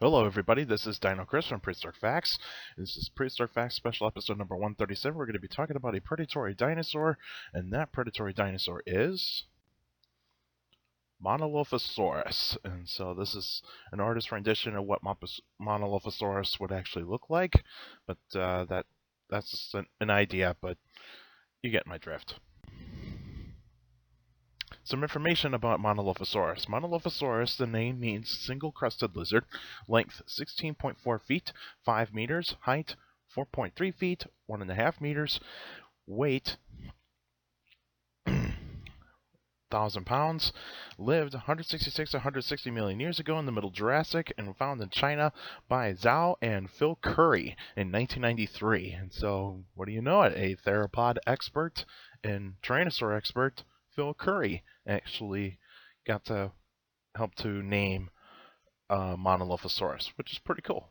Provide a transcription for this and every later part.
Hello everybody, this is Dino Chris from Prehistoric Facts. This is Prehistoric Facts special episode number 137. We're going to be talking about a predatory dinosaur, and that predatory dinosaur is Monolophosaurus. And so this is an artist rendition of what Monolophosaurus would actually look like, but that's just an idea, but you get my drift. Some information about Monolophosaurus. Monolophosaurus, the name means single-crested lizard, length 16.4 feet, 5 meters, height 4.3 feet, 1.5 meters, weight 1,000 pounds, lived 166 to 160 million years ago in the Middle Jurassic, and found in China by Zhao and Phil Curry in 1993. And so, what do you know it? A theropod expert and Tyrannosaur expert, Phil Curry, actually got to help to name Monolophosaurus, which is pretty cool.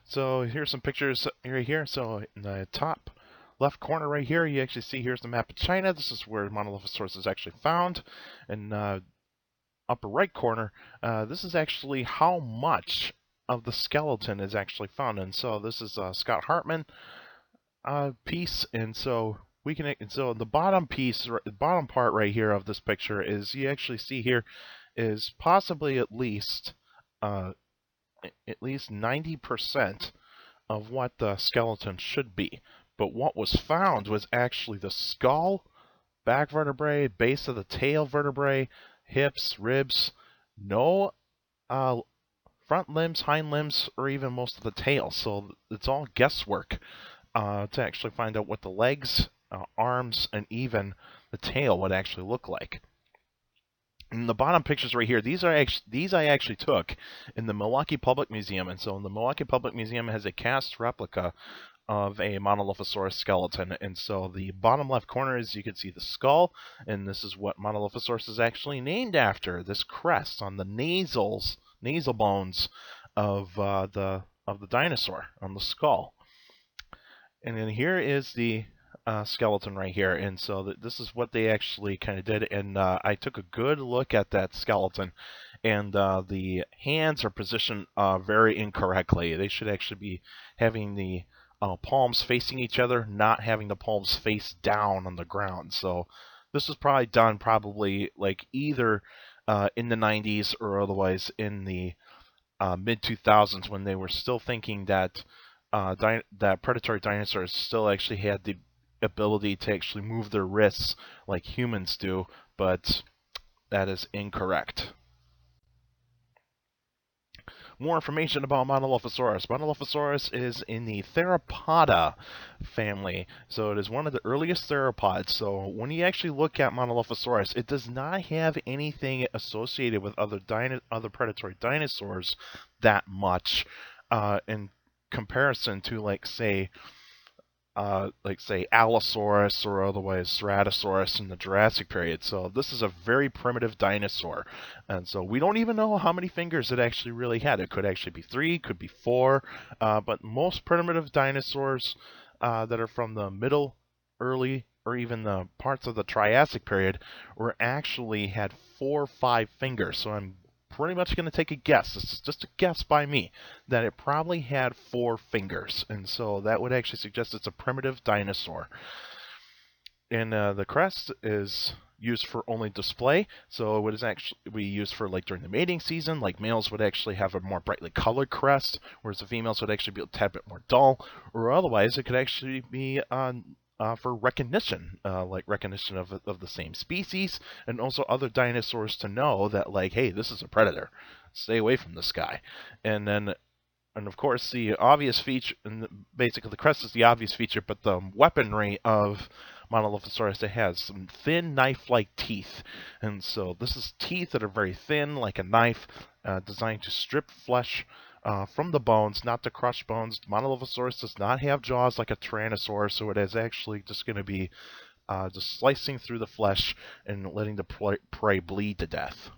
So here's some pictures right here. So in the top left corner right here, you actually see here's the map of China. This is where Monolophosaurus is actually found. And upper right corner, this is actually how much of the skeleton is actually found. And so this is Scott Hartman piece, and so we can. And so the bottom piece, the bottom part right here of this picture is you actually see here is possibly at least 90% of what the skeleton should be. But what was found was actually the skull, back vertebrae, base of the tail vertebrae, hips, ribs, no front limbs, hind limbs, or even most of the tail. So it's all guesswork to actually find out what the legs, arms, and even the tail would actually look like. And the bottom pictures right here, these I actually took in the Milwaukee Public Museum. And so the Milwaukee Public Museum has a cast replica of a Monolophosaurus skeleton. And so the bottom left corner is you can see the skull, and this is what Monolophosaurus is actually named after, this crest on the nasal bones of the dinosaur on the skull. And then here is the skeleton right here, and so this is what they actually kind of did. And I took a good look at that skeleton, and the hands are positioned very incorrectly. They should actually be having the palms facing each other, not having the palms face down on the ground. So this was probably done like either in the 90s or otherwise in the mid 2000s, when they were still thinking that that predatory dinosaurs still actually had the ability to actually move their wrists like humans do, but that is incorrect. More information about Monolophosaurus. Monolophosaurus is in the Theropoda family, so it is one of the earliest theropods. So when you actually look at Monolophosaurus, it does not have anything associated with other predatory dinosaurs that much in comparison to, like say Allosaurus or otherwise Ceratosaurus in the Jurassic period. So this is a very primitive dinosaur, and so we don't even know how many fingers it actually really had. It could actually be 3, could be 4, but most primitive dinosaurs that are from the middle, early, or even the parts of the Triassic period were actually had 4 or 5 fingers. So I'm pretty much going to take a guess. This is just a guess by me, that it probably had 4 fingers, and so that would actually suggest it's a primitive dinosaur. And the crest is used for only display, so it would actually be used for like during the mating season. Like males would actually have a more brightly colored crest, whereas the females would actually be a tad bit more dull, or otherwise it could actually be for recognition, like recognition of the same species, and also other dinosaurs to know that, like, hey, this is a predator, stay away from this guy. And then, and of course, the obvious feature, and basically the crest is the obvious feature, but the weaponry of Monolophosaurus, it has some thin knife-like teeth, and so this is teeth that are very thin, like a knife, designed to strip flesh from the bones, not to crush bones. Monolophosaurus does not have jaws like a Tyrannosaurus, so it is actually just going to be just slicing through the flesh and letting the prey bleed to death.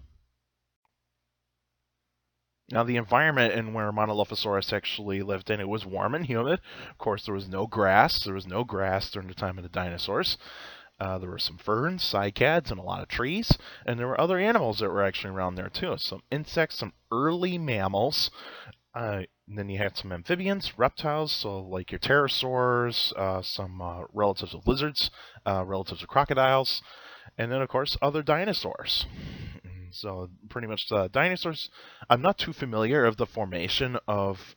Now, the environment in where Monolophosaurus actually lived in, it was warm and humid. Of course, there was no grass. There was no grass during the time of the dinosaurs. There were some ferns, cycads, and a lot of trees, and there were other animals that were actually around there too. Some insects, some early mammals. And then you had some amphibians, reptiles, so like your pterosaurs, some relatives of lizards, relatives of crocodiles, and then of course other dinosaurs. So pretty much the dinosaurs. I'm not too familiar of the formation of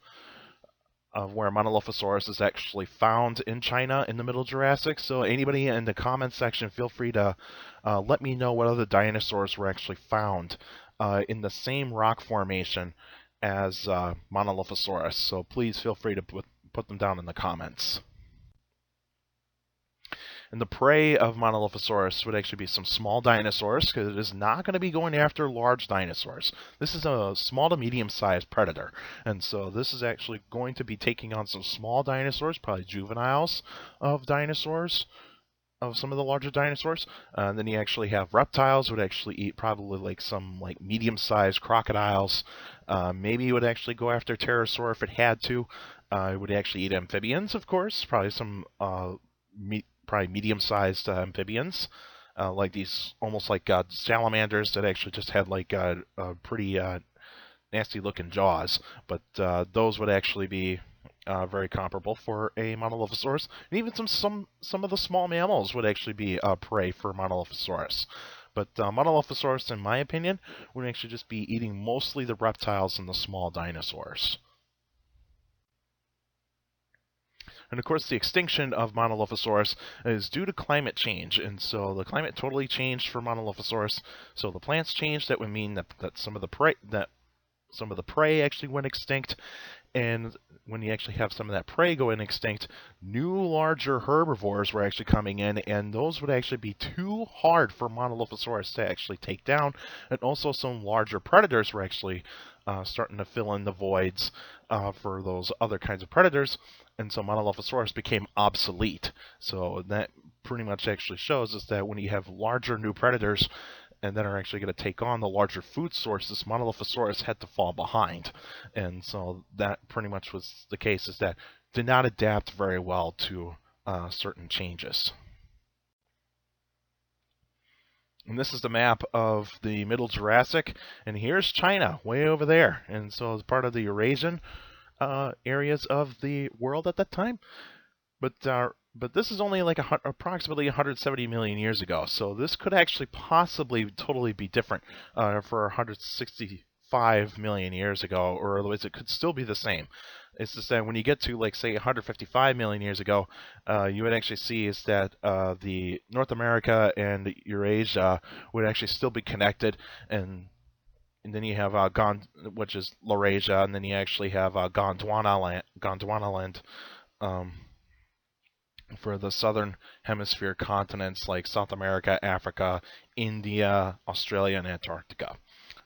where Monolophosaurus is actually found in China in the Middle Jurassic. So anybody in the comments section, feel free to let me know what other dinosaurs were actually found in the same rock formation as Monolophosaurus. So please feel free to put them down in the comments. And the prey of Monolophosaurus would actually be some small dinosaurs, because it is not going to be going after large dinosaurs. This is a small to medium-sized predator, and so this is actually going to be taking on some small dinosaurs, probably juveniles of dinosaurs, of some of the larger dinosaurs. And then you actually have reptiles would actually eat probably like some like medium-sized crocodiles. Maybe it would actually go after pterosaur if it had to. It would actually eat amphibians, of course, probably some probably medium-sized amphibians, like these almost like salamanders that actually just had like pretty nasty-looking jaws. But those would actually be very comparable for a Monolophosaurus. And even some of the small mammals would actually be prey for Monolophosaurus. But Monolophosaurus, in my opinion, would actually just be eating mostly the reptiles and the small dinosaurs. And of course, the extinction of Monolophosaurus is due to climate change, and so the climate totally changed for Monolophosaurus. So the plants changed. That would mean that some of the prey actually went extinct, and when you actually have some of that prey going extinct, new larger herbivores were actually coming in, and those would actually be too hard for Monolophosaurus to actually take down. And also some larger predators were actually starting to fill in the voids for those other kinds of predators, and so Monolophosaurus became obsolete. So that pretty much actually shows us that when you have larger new predators, and then are actually going to take on the larger food sources, Monolophosaurus had to fall behind. And so that pretty much was the case, is that did not adapt very well to certain changes. And this is the map of the Middle Jurassic, and here's China way over there. And so it's part of the Eurasian areas of the world at that time. But this is only like approximately 170 million years ago, so this could actually possibly totally be different for 165 million years ago, or otherwise it could still be the same. It's just that when you get to like say 155 million years ago, you would actually see is that the North America and Eurasia would actually still be connected, and then you have which is Laurasia, and then you actually have Gondwana land. For the southern hemisphere continents like South America, Africa, India, Australia, and Antarctica.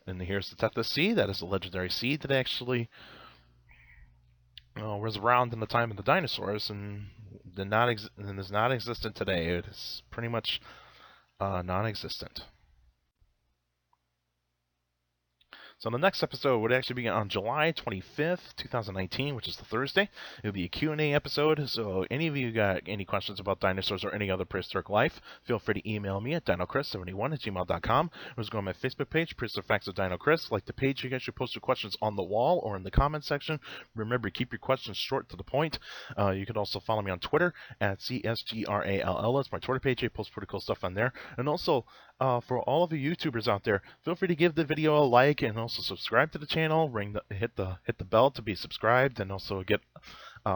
And here's the Tethys Sea. That is a legendary sea that actually was around in the time of the dinosaurs and is not existent today. It is pretty much non-existent. So the next episode would actually be on July 25th, 2019, which is the Thursday. It'll be a Q&A episode, so any of you got any questions about dinosaurs or any other prehistoric life, feel free to email me at dinochrist71@gmail.com, or just go on my Facebook page, Prehistoric Facts of Dino Chris. Like the page, you guys should post your questions on the wall or in the comment section. Remember, keep your questions short to the point. You can also follow me on Twitter at CSGRALL. That's my Twitter page. I post pretty cool stuff on there. And also, for all of you YouTubers out there, feel free to give the video a like and also subscribe to the channel. Hit the bell to be subscribed, and also get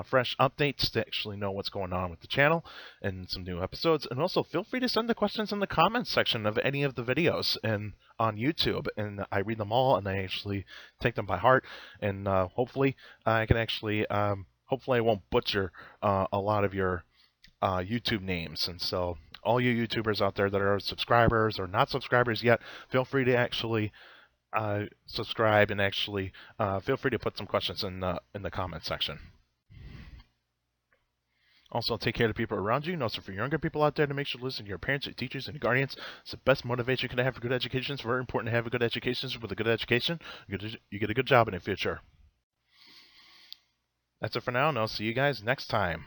fresh updates to actually know what's going on with the channel and some new episodes. And also feel free to send the questions in the comments section of any of the videos and on YouTube, and I read them all and I actually take them by heart. And hopefully I can actually hopefully I won't butcher a lot of your YouTube names. And so all you YouTubers out there that are subscribers or not subscribers yet, feel free to actually subscribe, and actually feel free to put some questions in the comment section. Also, take care of the people around you, and also for younger people out there, to make sure to listen to your parents, your teachers, and your guardians. It's the best motivation you can have for good education. It's very important to have a good education. With a good education, you get a good job in the future. That's it for now, and I'll see you guys next time.